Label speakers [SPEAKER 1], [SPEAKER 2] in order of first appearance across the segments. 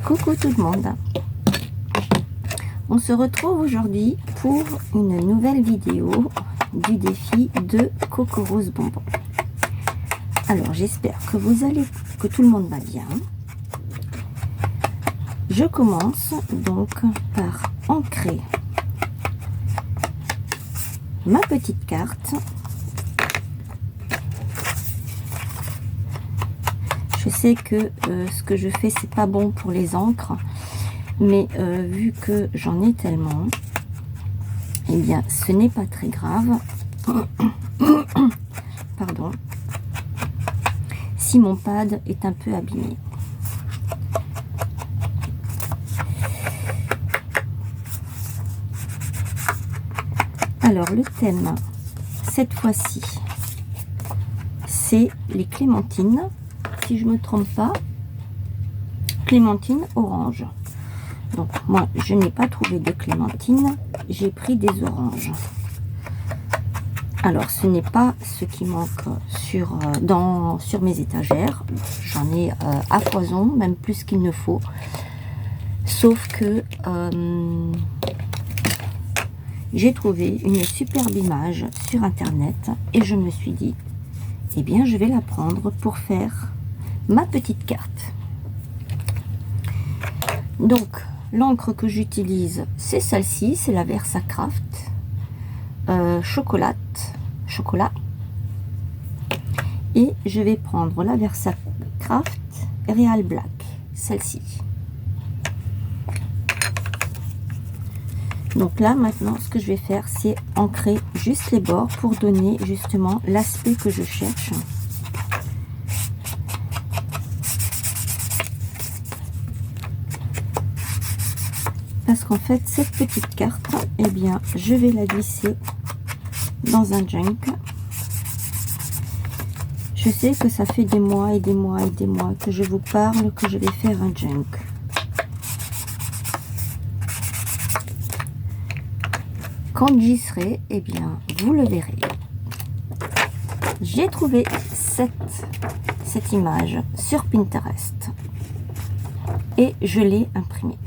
[SPEAKER 1] Coucou tout le monde. On se retrouve aujourd'hui pour une nouvelle vidéo du défi de Coco Rose Bonbon. Alors j'espère que tout le monde va bien. Je commence donc par ancrer ma petite carte. Je sais que ce que je fais c'est pas bon pour les encres, mais vu que j'en ai tellement, eh bien ce n'est pas très grave. Pardon, si mon pad est un peu abîmé. Alors le thème cette fois-ci c'est les clémentines. Si je me trompe pas, clémentine orange. Donc moi je n'ai pas trouvé de clémentine, j'ai pris des oranges. Alors ce n'est pas ce qui manque sur mes étagères, j'en ai à foison, même plus qu'il ne faut, sauf que j'ai trouvé une superbe image sur internet et je me suis dit, eh bien je vais la prendre pour faire ma petite carte. Donc l'encre que j'utilise c'est celle-ci, c'est la Versacraft chocolat, et je vais prendre la Versacraft Real Black, celle-ci. Donc là maintenant ce que je vais faire c'est ancrer juste les bords pour donner justement l'aspect que je cherche. Parce qu'en fait cette petite carte, eh bien je vais la glisser dans un junk. Je sais que ça fait des mois et des mois et des mois que je vous parle que je vais faire un junk. Quand j'y serai, eh bien vous le verrez. J'ai trouvé cette image sur Pinterest et je l'ai imprimée.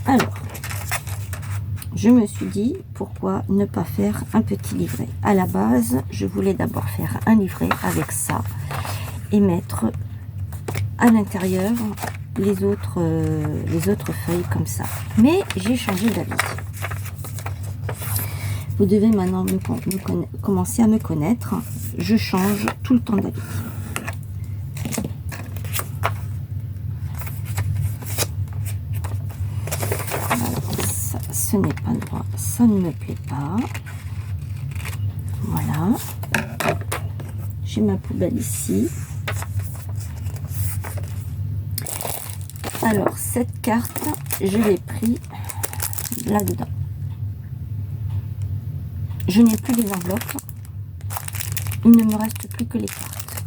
[SPEAKER 1] Alors, je me suis dit, pourquoi ne pas faire un petit livret? À la base, je voulais d'abord faire un livret avec ça et mettre à l'intérieur les autres feuilles comme ça. Mais j'ai changé d'avis. Vous devez maintenant commencer à me connaître. Je change tout le temps d'avis. Ce n'est pas droit, ça ne me plaît pas. Voilà, j'ai ma poubelle ici. Alors cette carte je l'ai pris là dedans. Je n'ai plus les enveloppes, il ne me reste plus que les cartes,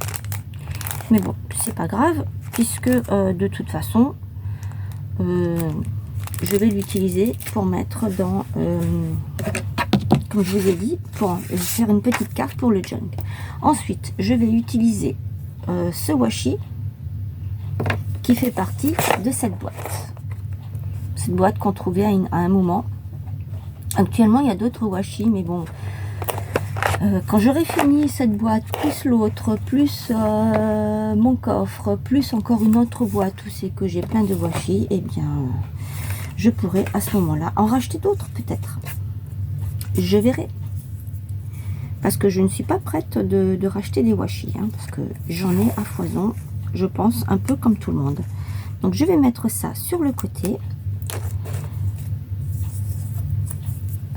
[SPEAKER 1] mais bon c'est pas grave puisque de toute façon je vais l'utiliser pour mettre dans, comme je vous ai dit, pour faire une petite carte pour le junk. Ensuite, je vais utiliser ce washi qui fait partie de cette boîte. Cette boîte qu'on trouvait à un moment. Actuellement, il y a d'autres washi, mais bon, quand j'aurai fini cette boîte, plus l'autre, plus mon coffre, plus encore une autre boîte où c'est que j'ai plein de washi, et bien je pourrais à ce moment-là en racheter d'autres peut-être. Je verrai. Parce que je ne suis pas prête de racheter des washi. Hein, parce que j'en ai à foison. Je pense un peu comme tout le monde. Donc je vais mettre ça sur le côté.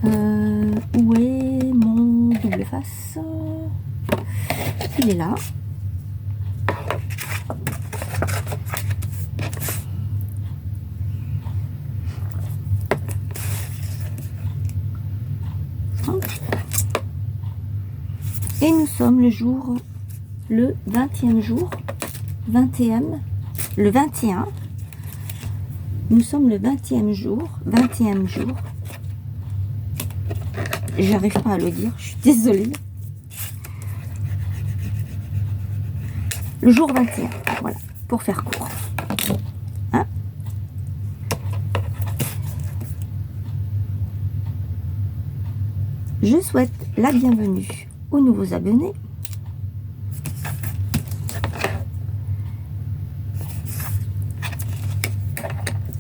[SPEAKER 1] Où est mon double face? Il est là. Et nous sommes le 20e jour, le 21. Nous sommes le 20e jour. J'arrive pas à le dire, je suis désolée. Le jour 21, voilà. pour faire court. Hein? Je souhaite la bienvenue aux nouveaux abonnés.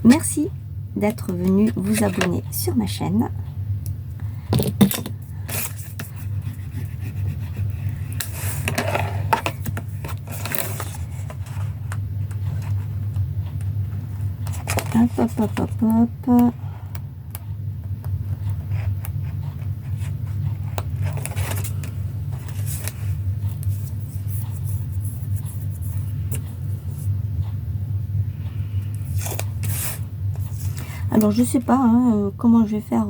[SPEAKER 1] Merci d'être venu vous abonner sur ma chaîne. Hop, hop, hop, hop, hop. Alors je sais pas hein, comment je vais faire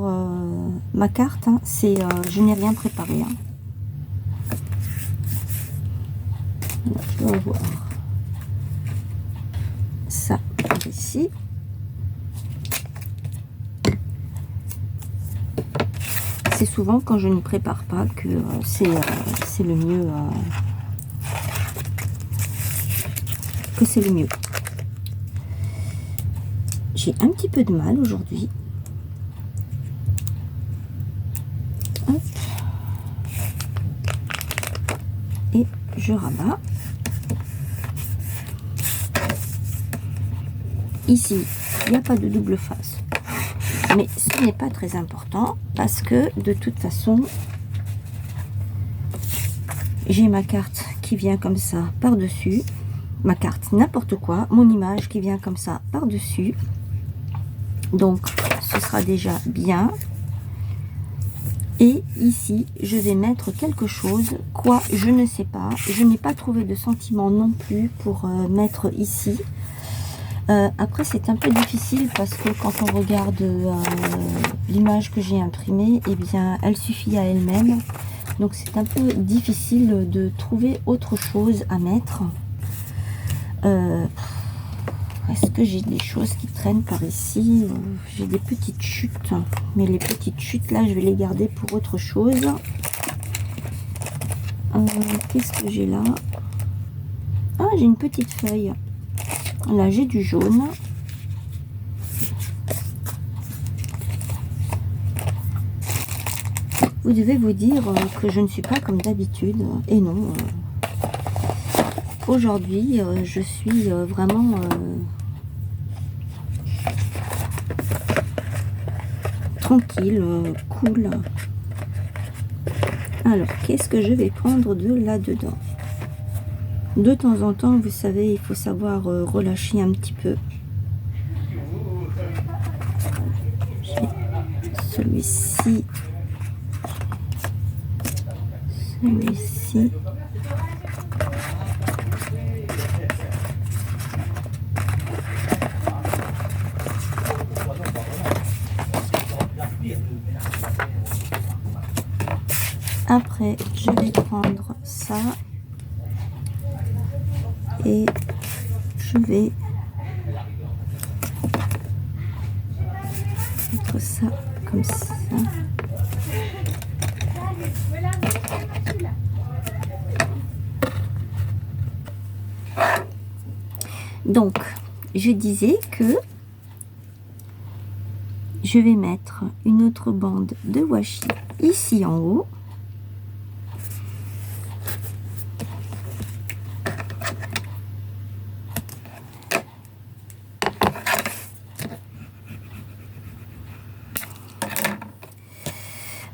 [SPEAKER 1] ma carte. Hein. Je n'ai rien préparé. Hein. Alors, je dois avoir ça par ici. C'est souvent quand je ne prépare pas que c'est le mieux. Que c'est le mieux. J'ai un petit peu de mal aujourd'hui. Et je rabats. Ici, il n'y a pas de double face. Mais ce n'est pas très important parce que de toute façon, j'ai ma carte qui vient comme ça par-dessus. Ma carte, n'importe quoi. Mon image qui vient comme ça par-dessus. Donc, ce sera déjà bien. Et ici, je vais mettre quelque chose. Quoi, je ne sais pas. Je n'ai pas trouvé de sentiment non plus pour mettre ici. Après, c'est un peu difficile parce que quand on regarde l'image que j'ai imprimée, eh bien, elle suffit à elle-même. Donc, c'est un peu difficile de trouver autre chose à mettre. Est-ce que j'ai des choses qui traînent par ici? J'ai des petites chutes. Mais les petites chutes, là, je vais les garder pour autre chose. Qu'est-ce que j'ai là? Ah, j'ai une petite feuille. Là, j'ai du jaune. Vous devez vous dire que je ne suis pas comme d'habitude. Et non. Aujourd'hui, je suis vraiment... tranquille, cool. Alors, qu'est-ce que je vais prendre de là-dedans? De temps en temps, vous savez, il faut savoir relâcher un petit peu. Celui-ci. Celui-ci. Après, je vais prendre ça et je vais mettre ça comme ça. Donc, je disais que je vais mettre une autre bande de washi ici en haut.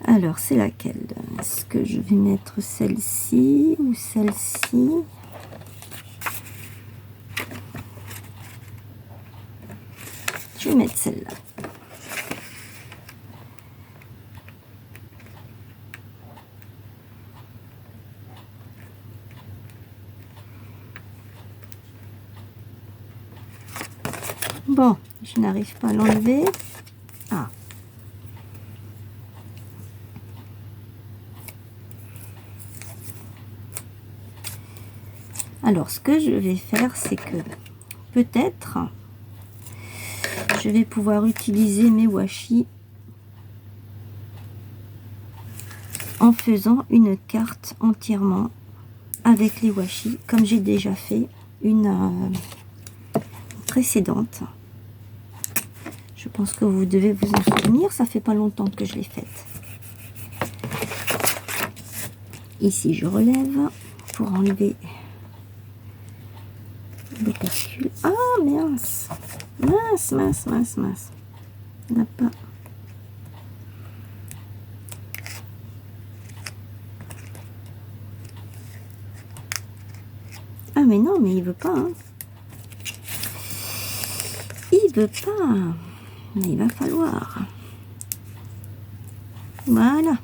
[SPEAKER 1] Alors, c'est laquelle? Est-ce que je vais mettre celle-ci ou celle-ci? Je vais mettre celle-là. Bon, je n'arrive pas à l'enlever. Ah. Alors, ce que je vais faire, c'est que peut-être je vais pouvoir utiliser mes washi en faisant une carte entièrement avec les washi, comme j'ai déjà fait une précédente. Je pense que vous devez vous en souvenir, ça fait pas longtemps que je l'ai faite. Ici, je relève pour enlever le percule. Ah, mince! Mince, mince, mince, mince. Il n'a pas... Ah, mais non, mais il veut pas, hein. Il veut pas. Mais il va falloir. Voilà.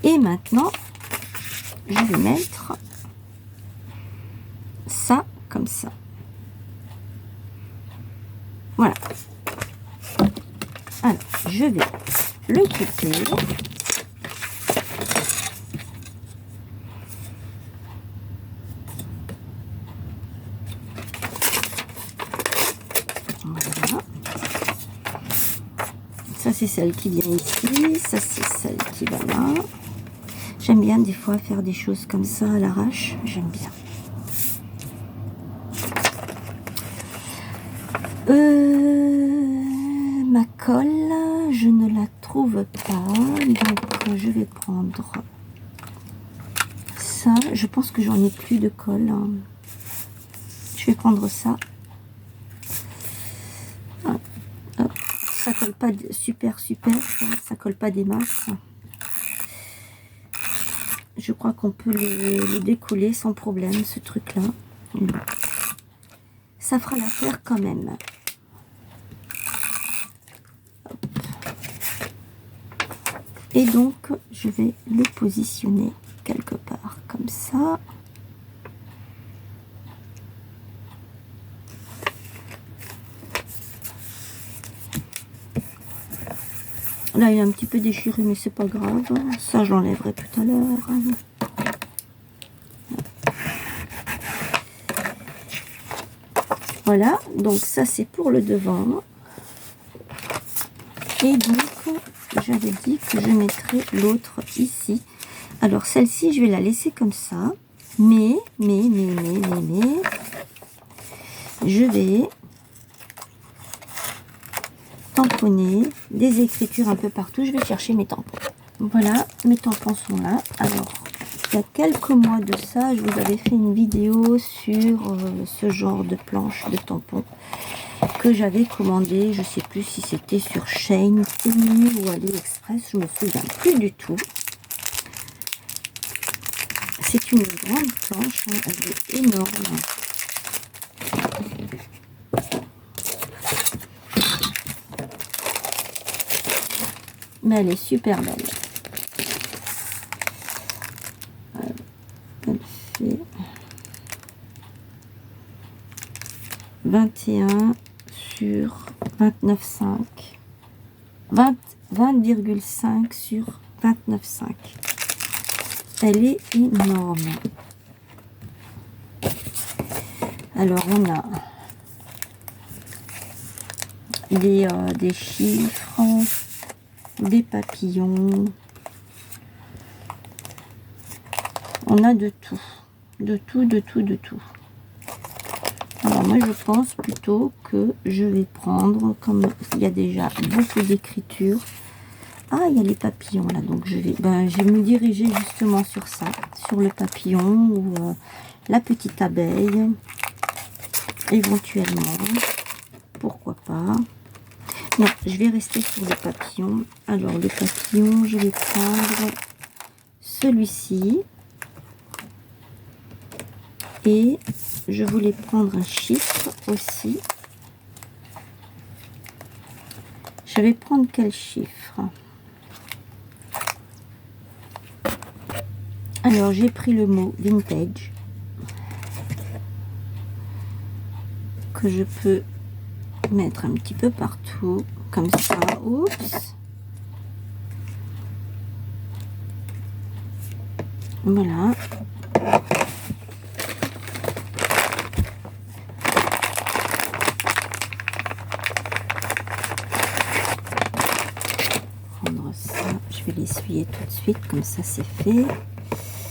[SPEAKER 1] Et maintenant, je vais mettre ça comme ça. Voilà. Alors, je vais le couper. Voilà. Ça, c'est celle qui vient ici. Ça, c'est celle qui va là. J'aime bien des fois faire des choses comme ça à l'arrache. J'aime bien. Ma colle, je ne la trouve pas. Donc, je vais prendre ça. Je pense que j'en ai plus de colle. Je vais prendre ça. Hop. Ça colle pas super. Ça colle pas des masses. Je crois qu'on peut le décoller sans problème, ce truc-là. Ça fera l'affaire quand même. Hop. Et donc, je vais le positionner quelque part, comme ça. Là, il est un petit peu déchiré, mais c'est pas grave. Ça, je l'enlèverai tout à l'heure. Voilà, donc ça, c'est pour le devant. Et donc, j'avais dit que je mettrais l'autre ici. Alors, celle-ci, je vais la laisser comme ça. Mais, je vais tamponner des écritures un peu partout. Je vais chercher mes tampons. Voilà, mes tampons sont là. Alors, il y a quelques mois de ça, je vous avais fait une vidéo sur ce genre de planche de tampons que j'avais commandé. Je sais plus si c'était sur Shein, Temu ou AliExpress, je me souviens plus du tout. C'est une grande planche, hein, elle est énorme. Mais elle est super belle. Elle fait 21 sur 29,5. 20,5 sur 29,5. Elle est énorme. Alors, on a des chiffres, des papillons. On a de tout. De tout. Alors, moi, je pense plutôt que je vais prendre, comme il y a déjà beaucoup d'écriture. Ah, il y a les papillons là, donc je vais me diriger justement sur ça, sur le papillon ou la petite abeille, éventuellement, pourquoi pas. Non, je vais rester sur le papillon. Alors, le papillon, je vais prendre celui-ci et je voulais prendre un chiffre aussi. Je vais prendre quel chiffre? Alors, j'ai pris le mot vintage que je peux mettre un petit peu partout, comme ça. Oups. Voilà. Prendre ça. je vais l'essuyer tout de suite, comme ça c'est fait.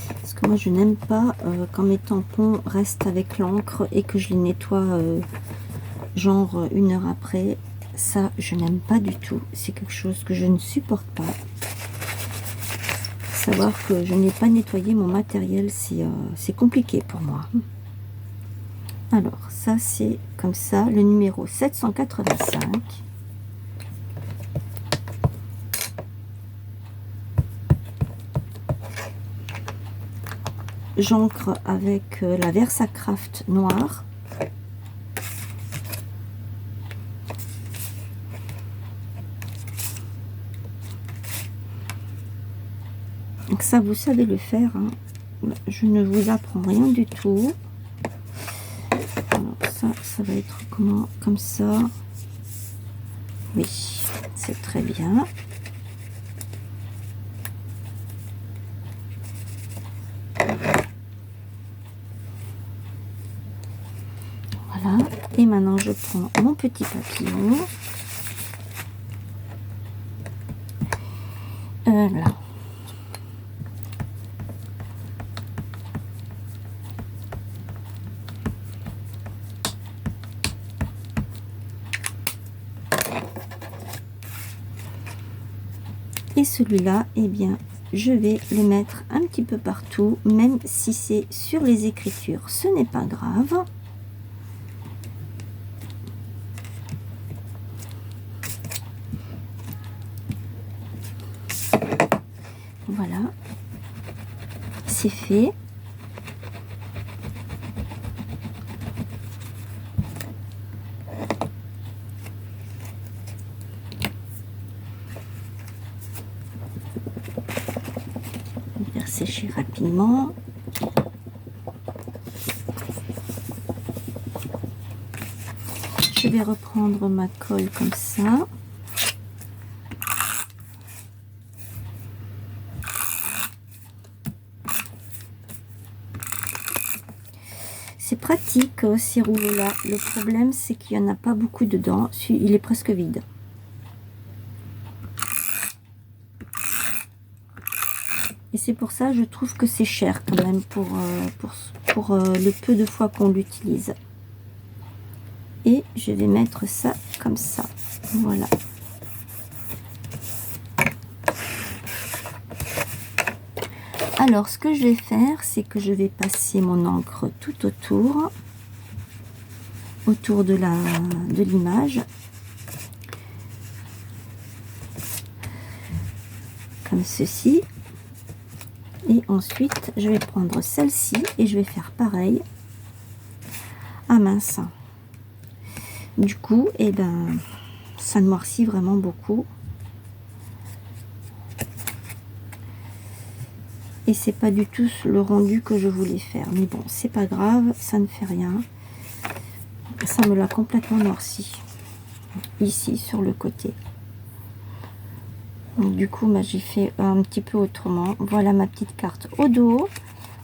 [SPEAKER 1] Parce que moi je n'aime pas quand mes tampons restent avec l'encre et que je les nettoie genre 1 heure après. Ça je n'aime pas du tout, c'est quelque chose que je ne supporte pas. Savoir que je n'ai pas nettoyé mon matériel, c'est compliqué pour moi. Alors ça c'est comme ça, le numéro 785. J'encre avec la Versacraft noire. Donc ça, vous savez le faire, hein. Je ne vous apprends rien du tout. Alors ça va être comment? Comme ça. Oui, c'est très bien. Voilà. Et maintenant, je prends mon petit papillon. Là. Et celui-là, eh bien, je vais le mettre un petit peu partout, même si c'est sur les écritures, ce n'est pas grave. Voilà, c'est fait. Faire sécher rapidement. Je vais reprendre ma colle comme ça. C'est pratique ces rouleaux-là. Le problème, c'est qu'il n'y en a pas beaucoup dedans. Il est presque vide. Et c'est pour ça, je trouve que c'est cher quand même pour le peu de fois qu'on l'utilise. Et je vais mettre ça comme ça. Voilà. Alors, ce que je vais faire, c'est que je vais passer mon encre tout autour de l'image. Comme ceci. Et ensuite, je vais prendre celle-ci et je vais faire pareil à mince. Du coup, eh ben, ça noircit vraiment beaucoup. Et c'est pas du tout le rendu que je voulais faire. Mais bon, c'est pas grave, ça ne fait rien. Ça me l'a complètement noirci. Ici, sur le côté. Donc, du coup, j'ai fait un petit peu autrement. Voilà ma petite carte au dos.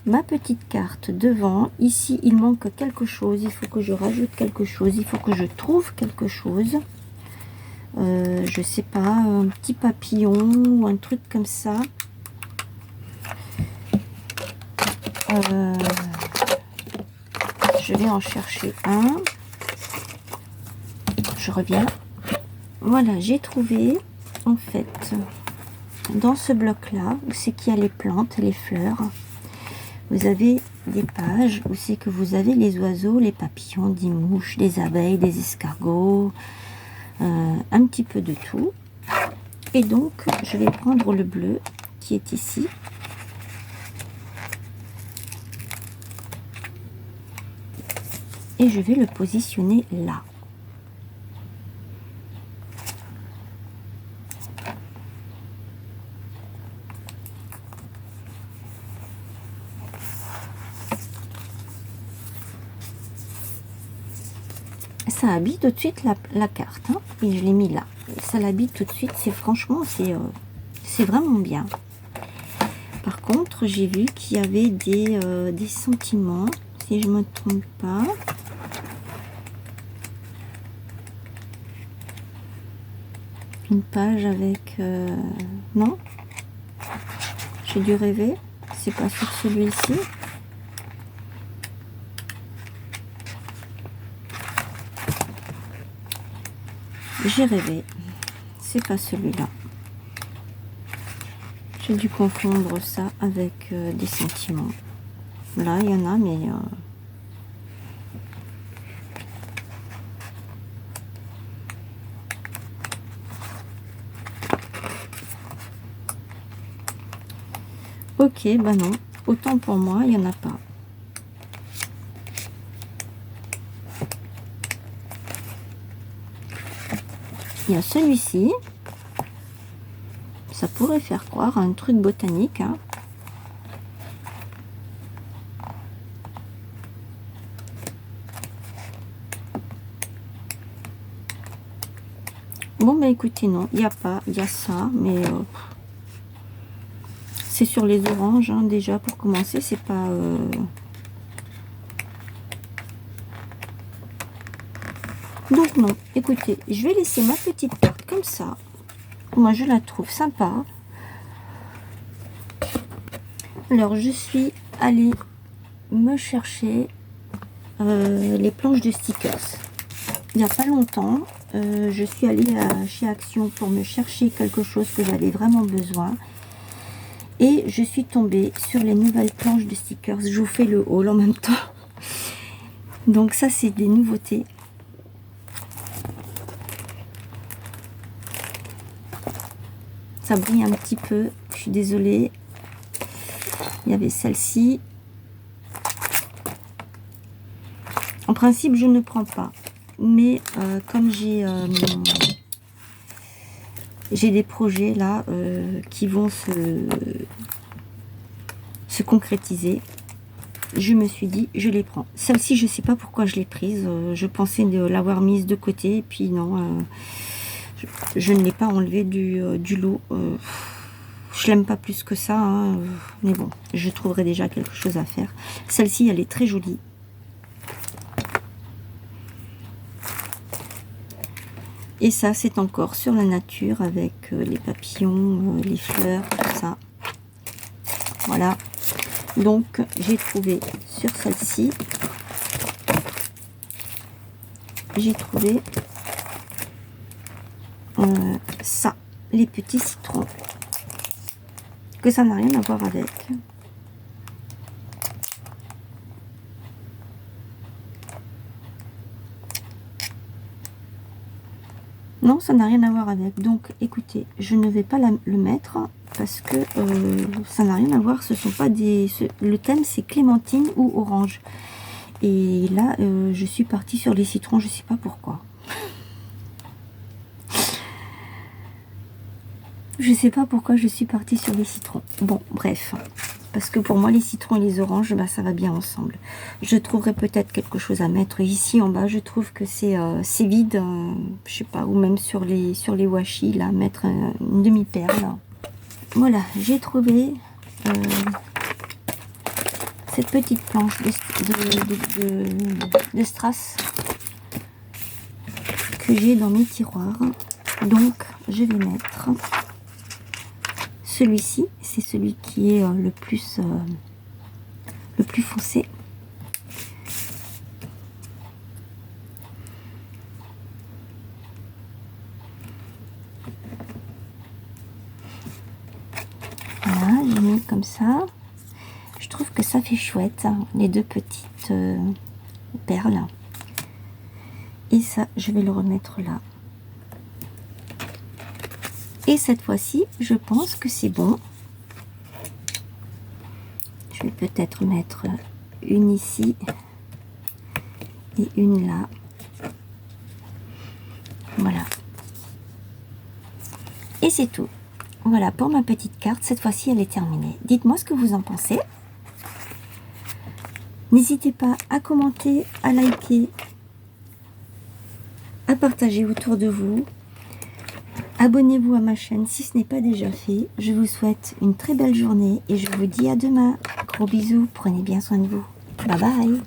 [SPEAKER 1] Ma petite carte devant. Ici, il manque quelque chose. Il faut que je rajoute quelque chose. Il faut que je trouve quelque chose. Je sais pas, un petit papillon ou un truc comme ça. Je vais en chercher un. Je reviens. Voilà, j'ai trouvé, en fait, dans ce bloc-là, où c'est qu'il y a les plantes, les fleurs, vous avez des pages où c'est que vous avez les oiseaux, les papillons, des mouches, des abeilles, des escargots, un petit peu de tout. Et donc, je vais prendre le bleu qui est ici. Et je vais le positionner là. Ça habille tout de suite la carte, hein, et je l'ai mis là. Ça l'habille tout de suite, c'est franchement, c'est vraiment bien. Par contre, j'ai vu qu'il y avait des sentiments, si je ne me trompe pas. Une page avec... non, J'ai dû rêver. C'est pas sur celui-ci. J'ai rêvé. C'est pas celui-là. J'ai dû confondre ça avec des sentiments. Là, il y en a, mais... Ok, bah non. Autant pour moi, il n'y en a pas. Il y a celui-ci. Ça pourrait faire croire à un truc botanique, hein. Bon, bah écoutez, non, il n'y a pas, il y a ça, mais c'est sur les oranges, hein, déjà, pour commencer, c'est pas... Donc non, écoutez, je vais laisser ma petite carte comme ça. Moi, je la trouve sympa. Alors, je suis allée me chercher les planches de stickers. Il n'y a pas longtemps, je suis allée chez Action pour me chercher quelque chose que j'avais vraiment besoin. Et je suis tombée sur les nouvelles planches de stickers. Je vous fais le haul en même temps. Donc ça, c'est des nouveautés. Ça brille un petit peu. Je suis désolée. Il y avait celle-ci. En principe, je ne prends pas. Mais comme j'ai des projets là qui vont se concrétiser, je me suis dit, je les prends. Celle-ci, je ne sais pas pourquoi je l'ai prise. Je pensais de l'avoir mise de côté. Et puis non, je ne l'ai pas enlevée du lot. Je l'aime pas plus que ça. Hein, mais bon, je trouverai déjà quelque chose à faire. Celle-ci, elle est très jolie. Et ça, c'est encore sur la nature avec les papillons, les fleurs, tout ça. Voilà. Donc, j'ai trouvé sur celle-ci, j'ai trouvé ça, les petits citrons. Que ça n'a rien à voir avec. Non, ça n'a rien à voir avec. Donc, écoutez, je ne vais pas le mettre parce que ça n'a rien à voir. Ce sont pas des... Le thème, c'est clémentine ou orange. Et là, je suis partie sur les citrons. Je ne sais pas pourquoi. Je ne sais pas pourquoi je suis partie sur les citrons. Bon, bref. Parce que pour moi, les citrons et les oranges, bah, ça va bien ensemble. Je trouverai peut-être quelque chose à mettre ici en bas. Je trouve que c'est vide. Je sais pas, ou même sur les washi, là, mettre une demi-perle. Voilà, j'ai trouvé cette petite planche de strass que j'ai dans mes tiroirs. Donc, je vais mettre... Celui-ci, c'est celui qui est le plus foncé. Voilà, j'ai mis comme ça. Je trouve que ça fait chouette, hein, les deux petites perles. Et ça, je vais le remettre là. Et cette fois-ci, je pense que c'est bon. Je vais peut-être mettre une ici et une là. Voilà. Et c'est tout. Voilà pour ma petite carte. Cette fois-ci, elle est terminée. Dites-moi ce que vous en pensez. N'hésitez pas à commenter, à liker, à partager autour de vous. Abonnez-vous à ma chaîne si ce n'est pas déjà fait. Je vous souhaite une très belle journée et je vous dis à demain. Gros bisous, prenez bien soin de vous. Bye bye.